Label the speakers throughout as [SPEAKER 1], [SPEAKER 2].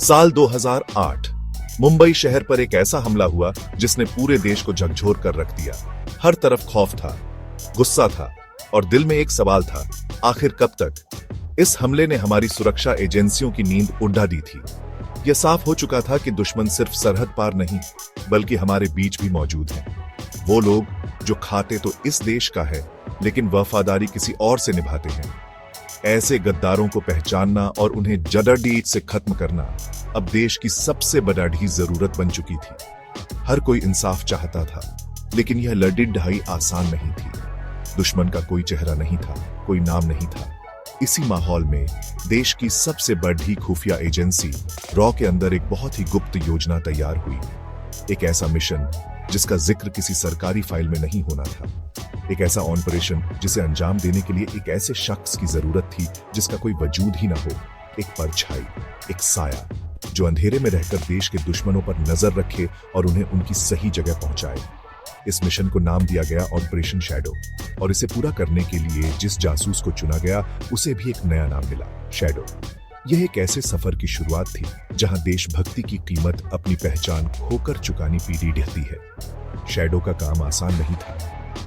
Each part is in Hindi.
[SPEAKER 1] साल 2008 मुंबई शहर पर एक ऐसा हमला हुआ जिसने पूरे देश को झकझोर कर रख दिया। हर तरफ खौफ था, गुस्सा था और दिल में एक सवाल था, आखिर कब तक। इस हमले ने हमारी सुरक्षा एजेंसियों की नींद उड़ा दी थी। यह साफ हो चुका था कि दुश्मन सिर्फ सरहद पार नहीं बल्कि हमारे बीच भी मौजूद है। वो लोग जो खाते तो इस देश का है लेकिन वफादारी किसी और से निभाते हैं। ऐसे गद्दारों को पहचानना और उन्हें जड़ीबूटी से खत्म करना अब देश की सबसे बड़ी जरूरत बन चुकी थी। हर कोई इंसाफ चाहता था लेकिन यह लड़ी आसान नहीं थी। दुश्मन का कोई चेहरा नहीं था, कोई नाम नहीं था। इसी माहौल में देश की सबसे बड़ी खुफिया एजेंसी रॉ के अंदर एक बहुत ही गुप्त योजना तैयार हुई। एक ऐसा मिशन जिसका जिक्र किसी सरकारी फाइल में नहीं होना था। एक ऐसा ऑपरेशन जिसे अंजाम देने के लिए एक ऐसे शख्स की जरूरत थी जिसका कोई वजूद ही ना हो। एक परछाई, एक साया जो अंधेरे में रहकर देश के दुश्मनों पर नजर रखे और उन्हें उनकी सही जगह पहुंचाए। इस मिशन को नाम दिया गया ऑपरेशन शैडो और इसे पूरा करने के लिए जिस जासूस को चुना गया उसे भी एक नया नाम मिला, शैडो। यह एक ऐसे सफर की शुरुआत थी जहां देशभक्ति की कीमत अपनी पहचान खोकर चुकानी पीढ़ी ढहती है। शैडो का काम आसान नहीं था।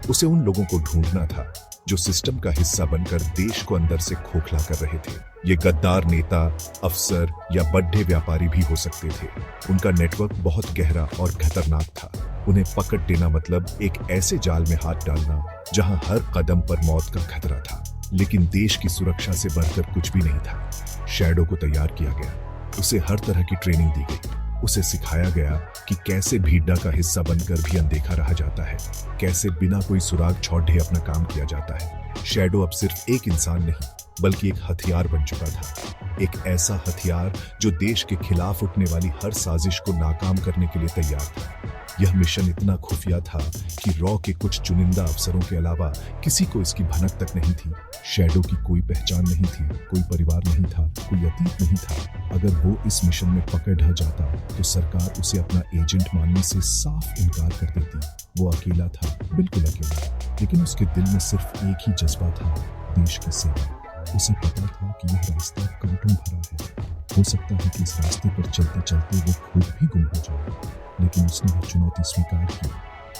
[SPEAKER 1] उसे उन लोगों को ढूंढना था जो सिस्टम का हिस्सा बनकर देश को अंदर से खोखला कर रहे थे। ये गद्दार नेता, अफसर या बड़े व्यापारी भी हो सकते थे। उनका नेटवर्क बहुत गहरा और खतरनाक था। उन्हें पकड़ लेना मतलब एक ऐसे जाल में हाथ डालना जहां हर कदम पर मौत का खतरा था। लेकिन देश की सुरक्षा से बढ़कर कुछ भी नहीं था। शैडो को तैयार किया गया, उसे हर तरह की ट्रेनिंग दी गई। उसे सिखाया गया कि कैसे भीड़ का हिस्सा बनकर भी अनदेखा रहा जाता है, कैसे बिना कोई सुराग छोड़े अपना काम किया जाता है। शैडो अब सिर्फ एक इंसान नहीं बल्कि एक हथियार बन चुका था। एक ऐसा हथियार जो देश के खिलाफ उठने वाली हर साजिश को नाकाम करने के लिए तैयार था। यह मिशन इतना खुफिया था कि रॉ के कुछ चुनिंदा अफसरों के अलावा किसी को इसकी भनक तक नहीं थी। शैडो की कोई पहचान नहीं थी, कोई परिवार नहीं था, कोई अतीत नहीं था। अगर वो इस मिशन में पकड़ जाता तो सरकार उसे अपना एजेंट मानने से साफ इनकार कर देती। वो अकेला था, बिल्कुल अकेला, लेकिन उसके दिल में सिर्फ एक ही जज्बा था, देश की सेवा। उसे पता था कि यह रास्ता कांटों भरा है। हो सकता है कि इस रास्ते पर चलते चलते वो खुद भी गुम हो जाए, लेकिन उसने वो चुनौती स्वीकार की,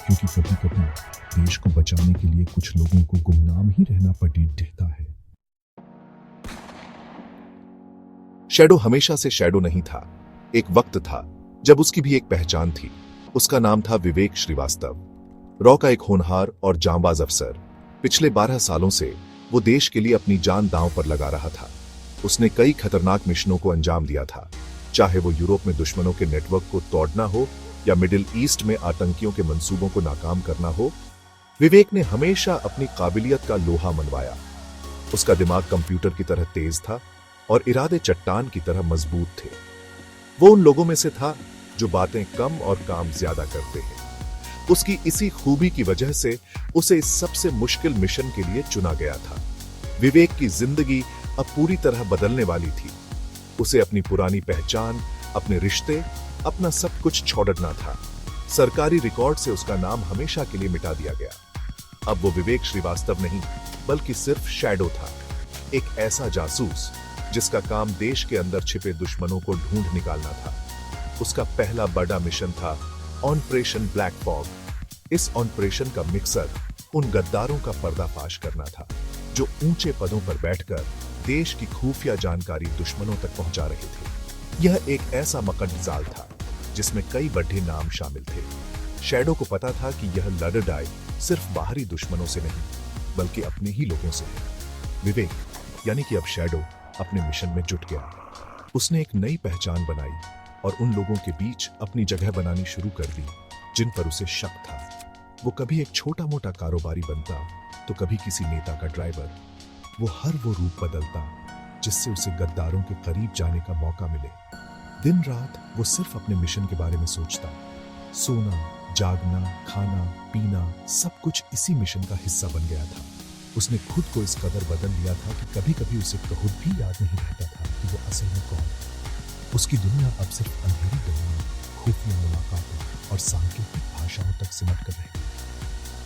[SPEAKER 1] क्योंकि कभी कभी देश को बचाने के लिए कुछ लोगों को गुमनाम ही रहना पड़ता है। शैडो हमेशा से शैडो नहीं था। एक वक्त था जब उसकी भी एक पहचान थी। उसका नाम था विवेक श्रीवास्तव। रॉ का एक होनहार और जांबाज अफसर। पिछले 12 सालों से वो देश के लिए अपनी जान दांव पर लगा रहा था। उसने कई खतरनाक मिशनों को अंजाम दिया था, चाहे वो यूरोप में दुश्मनों के नेटवर्क को तोड़ना हो या मिडिल ईस्ट में आतंकियों के मंसूबों को नाकाम करना हो। विवेक ने हमेशा अपनी काबिलियत का लोहा मनवाया। उसका दिमाग कंप्यूटर की तरह तेज था और इरादे चट्टान की तरह मजबूत थे। वो उन लोगों में से था जो बातें कम और काम ज्यादा करते हैं। उसकी इसी खूबी की वजह से उसे इस सबसे मुश्किल मिशन के लिए चुना गया था। विवेक की जिंदगी अब पूरी तरह बदलने वाली थी। उसे अपनी पुरानी पहचान, अपने रिश्ते, अपना सब कुछ छोड़ना था। सरकारी रिकॉर्ड से उसका नाम हमेशा के लिए मिटा दिया गया। अब वो विवेक श्रीवास्तव नहीं बल्कि सिर्फ शैडो था, एक ऐसा जासूस जिसका काम देश के अंदर छिपे दुश्मनों को ढूंढ निकालना था। उसका पहला बड़ा मिशन था ऑपरेशन ब्लैक फॉग। इस ऑपरेशन का मिक्सर उन गद्दारों का पर्दाफाश करना था जो ऊंचे पदों पर बैठकर देश की खुफिया जानकारी दुश्मनों तक पहुंचा रहे थे। यह एक ऐसा मकड़जाल था जिसमें कई बड़े नाम शामिल थे। शैडो को पता था कि यह लड़ाई सिर्फ बाहरी दुश्मनों से नहीं बल्कि अपने ही लोगों से है। विवेक यानी कि अब शैडो अपने मिशन में जुट गया। उसने एक नई पहचान बनाई और उन लोगों के बीच अपनी जगह बनानी शुरू कर दी जिन पर उसे शक था। वो कभी एक छोटा मोटा कारोबारी बनता तो कभी किसी नेता का ड्राइवर। वो हर वो रूप बदलता जिससे उसे गद्दारों के करीब जाने का मौका मिले। दिन रात वो सिर्फ अपने मिशन के बारे में सोचता। सोना, जागना, खाना, पीना सब कुछ इसी मिशन का हिस्सा बन गया था। उसने खुद को इस कदर बदल लिया था कि कभी कभी उसे खुद भी याद नहीं रहता था कि वो असल में कौन है। उसकी दुनिया अब सिर्फ अंधेरी गलियों, खुफिया मुलाकातों और सांकेतिक भाषाओं तक सिमट कर रही।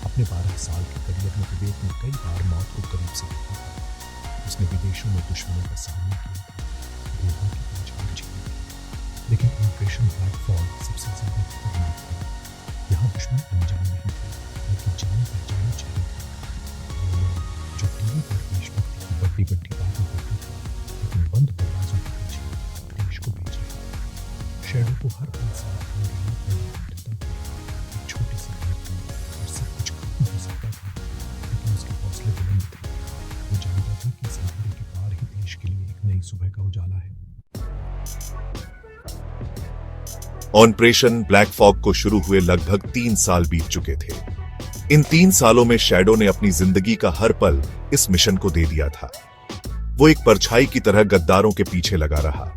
[SPEAKER 1] अपने 12 साल के करियर में विवेक ने कई बार मौत को करीब से देखा था। उसने विदेशों में दुश्मनों का सामना किया था, लोगों की पहचान छीनी थी,
[SPEAKER 2] ऑपरेशन ब्लैक फॉग सबसे ज्यादा खतरनाक था। यहाँ दुश्मन अनजान नहीं थे, बल्कि जाने पहचाने चेहरे थे। वो लोग जो टीवी पर देशभक्ति की बड़ी बड़ी बातें करते थे, लेकिन बंद दरवाजों के पीछे देश को बेच रहे थे। शैडो को हर पल साथ अंधेरा करता था। एक छोटी सी भेद थी और सब कुछ खत्म हो सकता था, लेकिन उसके हौसले बुलंद थे। वो जानता था कि इस अंधेरे के पार ही देश के लिए एक नई सुबह का उजाला है।
[SPEAKER 1] ऑपरेशन ब्लैक फॉग को शुरू हुए लगभग 3 साल बीत चुके थे। इन 3 सालों में शैडो ने अपनी जिंदगी का हर पल इस मिशन को दे दिया था। वो एक परछाई की तरह गद्दारों के पीछे लगा रहा।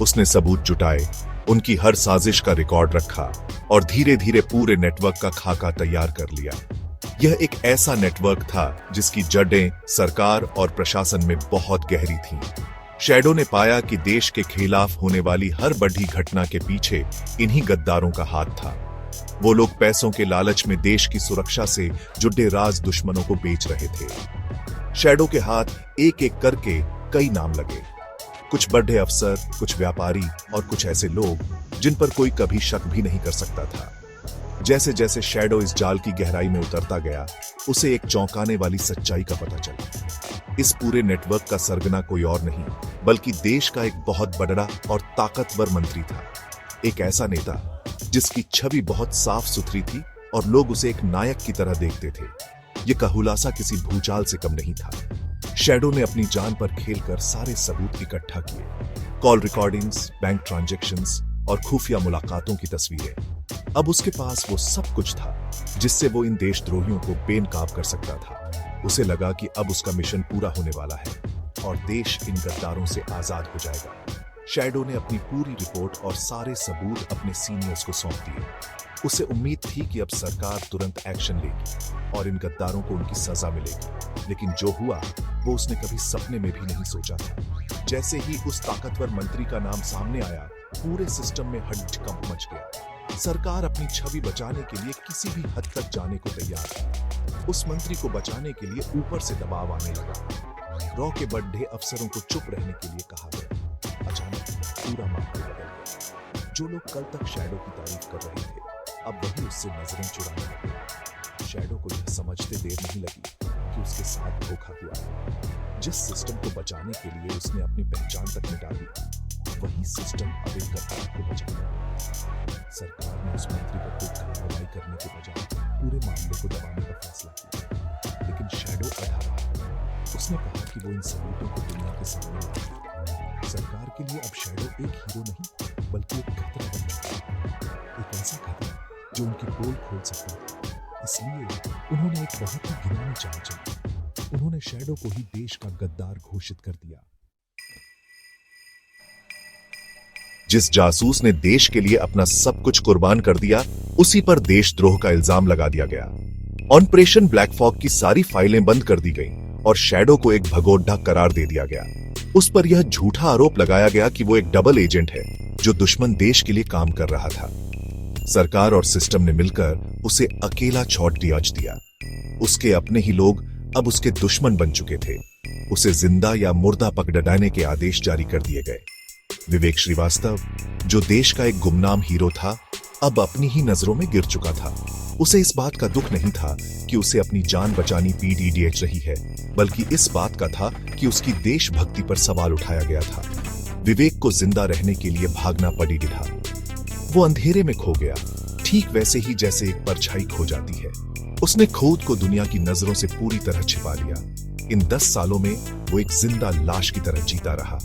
[SPEAKER 1] उसने सबूत जुटाए, उनकी हर साजिश का रिकॉर्ड रखा और धीरे धीरे पूरे नेटवर्क का खाका तैयार कर लिया। यह एक ऐसा नेटवर्क था जिसकी जड़ें सरकार और प्रशासन में बहुत गहरी थीं। शैडो ने पाया कि देश के खिलाफ होने वाली हर बड़ी घटना के पीछे इन्हीं गद्दारों का हाथ था। वो लोग पैसों के लालच में देश की सुरक्षा से जुड़े राज दुश्मनों को बेच रहे थे। शैडो के हाथ एक एक करके कई नाम लगे। कुछ बड़े अफसर, कुछ व्यापारी और कुछ ऐसे लोग जिन पर कोई कभी शक भी नहीं कर सकता था। जैसे जैसे शैडो इस जाल की गहराई में उतरता गया, उसे एक चौंकाने वाली सच्चाई का पता चला। इस पूरे नेटवर्क का सरगना कोई और नहीं, बल्कि देश का एक बहुत बड़ा और ताकतवर मंत्री था। एक ऐसा नेता जिसकी छवि बहुत साफ सुथरी थी और लोग उसे एक नायक की तरह देखते थे। यह कहुलासा किसी भूचाल से कम नहीं था। शैडो ने अपनी जान पर खेलकर सारे सबूत इकट्ठा किए, कॉल रिकॉर्डिंग्स, बैंक ट्रांजैक्शंस और खुफिया मुलाकातों की तस्वीरें। अब उसके पास वो सब कुछ था जिससे वो इन देशद्रोहियों को बेनकाब कर सकता था। उसे लगा कि अब उसका मिशन पूरा होने वाला है और देश इन गद्दारों से आजाद हो जाएगा। शैडो ने अपनी पूरी रिपोर्ट और सारे सबूत अपने सीनियर्स को सौंप दिए। उसे उम्मीद थी कि अब सरकार तुरंत एक्शन लेगी और इन गद्दारों को उनकी सजा मिलेगी, लेकिन जो हुआ वो उसने कभी सपने में भी नहीं सोचा था। जैसे ही उस ताकतवर मंत्री का नाम सामने आया, पूरे सिस्टम में हड़कंप मच गया। सरकार अपनी छवि बचाने के लिए किसी भी हद तक जाने को तैयार थी। उस मंत्री को बचाने के लिए ऊपर से दबाव आने लगा। रॉ के बड़े अफसरों को चुप रहने के लिए कहा गया। अचानक पूरा माहौल बदल गया। जो लोग कल तक शैडो की तारीफ कर रहे थे, अब वही उससे नजरें चुराने लगे। शैडो को यह समझते देर नहीं लगी कि उसके साथ धोखा हुआ है। जिस सिस्टम को बचाने के लिए उसने अपनी पहचान तक मिटा दी, वही सिस्टम अब एक गद्दार को बचाएगा। सरकार ने उस मंत्री पर कोई कार्रवाई करने के बजाय पूरे मामले को दबाने का फैसला किया, लेकिन शैडो अड़ा रहा। उसने कहा कि वो इन सबूतों को दुनिया के सामने लाएगा। सरकार के लिए अब शैडो एक हीरो नहीं, बल्कि एक खतरा बन चुका है। एक ऐसा खतरा जो उनकी पोल खोल सकता था। इसलिए उन्होंने एक बहुत ही घिनौनी चाल चली। उन्होंने शैडो को ही देश का गद्दार घोषित कर दिया। जिस जासूस ने देश के लिए अपना सब कुछ कुर्बान कर दिया, उसी पर देशद्रोह का इल्जाम लगा दिया गया। ऑपरेशन ब्लैक फॉग की सारी फाइलें बंद कर दी गईं और शैडो को एक भगोड़ा करार दे दिया गया। उस पर यह झूठा आरोप लगाया गया कि वो एक डबल एजेंट है जो दुश्मन देश के लिए काम कर रहा था। सरकार और सिस्टम ने मिलकर उसे अकेला छोड़ दिया। उसके अपने ही लोग अब उसके दुश्मन बन चुके थे। उसे जिंदा या मुर्दा पकड़ाने के आदेश जारी कर दिए गए। विवेक श्रीवास्तव, जो देश का एक गुमनाम हीरो था, अब अपनी ही नजरों में गिर चुका था। उसे इस बात का दुख नहीं था कि उसे अपनी जान बचानी पीडीडीएच रही है, बल्कि इस बात का था कि उसकी देशभक्ति पर सवाल उठाया गया था। विवेक को जिंदा रहने के लिए भागना पड़ी था। वो अंधेरे में खो गया, ठीक वैसे ही जैसे एक परछाई खो जाती है। उसने खुद को दुनिया की नजरों से पूरी तरह छिपा लिया। इन 10 सालों में वो एक जिंदा लाश की तरह जीता रहा।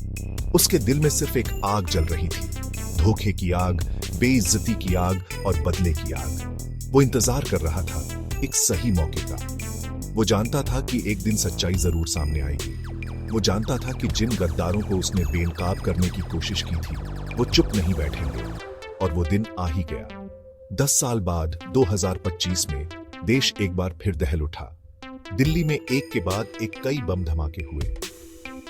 [SPEAKER 1] उसके दिल में सिर्फ एक आग जल रही थी, धोखे की आग, बेइज्जती की आग और बदले की आग। वो इंतजार कर रहा था एक सही मौके का। वो जानता था कि एक दिन सच्चाई जरूर सामने आएगी। वो जानता था कि जिन गद्दारों को उसने बेनकाब करने की कोशिश की थी, वो चुप नहीं बैठेंगे। और वो दिन आ ही गया। 10 साल बाद 2025 में देश एक बार फिर दहल उठा। दिल्ली में एक के बाद एक कई बम धमाके हुए।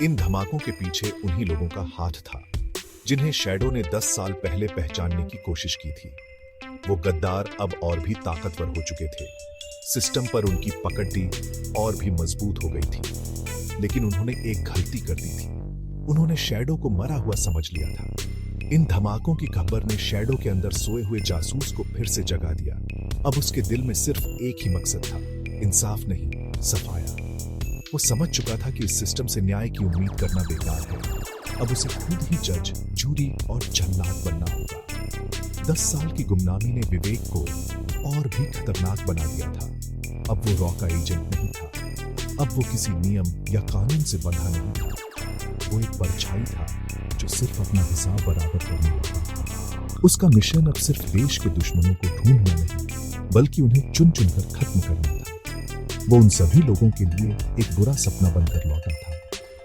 [SPEAKER 1] इन धमाकों के पीछे उन्हीं लोगों का हाथ था जिन्हें शैडो ने 10 साल पहले पहचानने की कोशिश की थी। वो गद्दार अब और भी ताकतवर हो चुके थे। सिस्टम पर उनकी पकड़ी और भी मजबूत हो गई थी। लेकिन उन्होंने एक गलती कर दी थी। उन्होंने शैडो को मरा हुआ समझ लिया था। इन धमाकों की खबर ने शैडो के अंदर सोए हुए जासूस को फिर से जगा दिया। अब उसके दिल में सिर्फ एक ही मकसद था, इंसाफ नहीं, सफाया। वो समझ चुका था कि इस सिस्टम से न्याय की उम्मीद करना बेकार है। अब उसे खुद ही जज, जूरी और जल्लाद बनना होगा। 10 साल की गुमनामी ने विवेक को और भी खतरनाक बना दिया था। अब वो रॉ का एजेंट नहीं था। अब वो किसी नियम या कानून से बंधा नहीं था। वो एक परछाई था जो सिर्फ अपना हिसाब बराबर करने वाला था। उसका मिशन अब सिर्फ देश के दुश्मनों को ढूंढना नहीं, बल्कि उन्हें चुन चुनकर खत्म करना था। वो उन सभी लोगों के लिए एक बुरा सपना बनकर लौटा था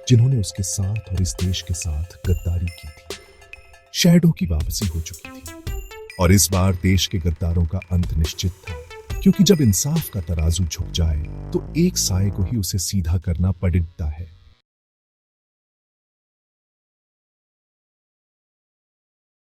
[SPEAKER 1] जिन्होंने उसके साथ और इस देश के साथ गद्दारी की थी। शैडो की वापसी हो चुकी थी और इस बार देश के गद्दारों का अंत निश्चित था, क्योंकि जब इंसाफ का तराजू झुक जाए तो एक साए को ही उसे सीधा करना पड़ता है।